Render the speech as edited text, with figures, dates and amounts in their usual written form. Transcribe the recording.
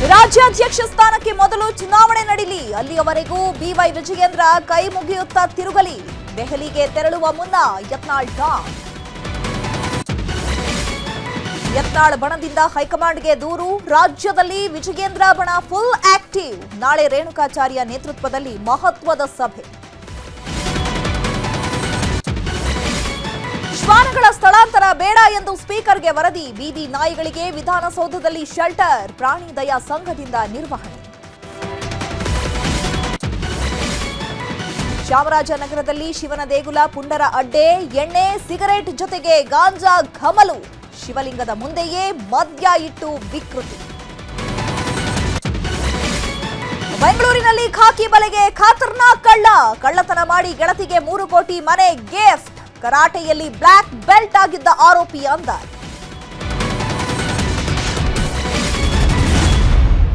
ರಾಜ್ಯಾಧ್ಯಕ್ಷ ಸ್ಥಾನಕ್ಕೆ ಮೊದಲು ಚುನಾವಣೆ ನಡೀಲಿ, ಅಲ್ಲಿಯವರೆಗೂ ಬಿವೈ ವಿಜಯೇಂದ್ರ ಕೈ ಮುಗಿಯುತ್ತಾ ತಿರುಗಲಿ. ದೆಹಲಿಗೆ ತೆರಳುವ ಮುನ್ನ ಯತ್ನಾಳ್ ಟಾಂಗ್. ಯತ್ನಾಳ್ ಬಣದಿಂದ ಹೈಕಮಾಂಡ್ಗೆ ದೂರು, ರಾಜ್ಯದಲ್ಲಿ ವಿಜಯೇಂದ್ರ ಬಣ ಫುಲ್ ಆಕ್ಟಿವ್. ನಾಳೆ ರೇಣುಕಾಚಾರ್ಯ ನೇತೃತ್ವದಲ್ಲಿ ಮಹತ್ವದ ಸಭೆ. ಶ್ವಾನಗಳ ಸ್ಥಳಾಂತರ ಬೇಡ ಎಂದು ಸ್ಪೀಕರ್ಗೆ ವರದಿ, ಬೀದಿ ನಾಯಿಗಳಿಗೆ ವಿಧಾನಸೌಧದಲ್ಲಿ ಶೆಲ್ಟರ್, ಪ್ರಾಣಿ ದಯಾ ಸಂಘದಿಂದ ನಿರ್ವಹಣೆ. ಚಾಮರಾಜನಗರದಲ್ಲಿ ಶಿವನ ದೇಗುಲ ಪುಂಡರ ಅಡ್ಡೆ, ಎಣ್ಣೆ ಸಿಗರೆಟ್ ಜೊತೆಗೆ ಗಾಂಜಾ ಘಮಲು, ಶಿವಲಿಂಗದ ಮುಂದೆಯೇ ಮದ್ಯ ಇಟ್ಟು ವಿಕೃತಿ. ಬೆಂಗಳೂರಿನಲ್ಲಿ ಖಾಕಿ ಬಲೆಗೆ ಖಾತರ್ನಾಕ್ ಕಳ್ಳತನ ಮಾಡಿ ಗೆಳತಿಗೆ 3 ಕೋಟಿ ಮನೆ ಗಿಫ್ಟ್. ಕರಾಟೆಯಲ್ಲಿ ಬ್ಲಾಕ್ ಬೆಲ್ಟ್ ಆಗಿದ್ದ ಆರೋಪಿ ಅಂದ.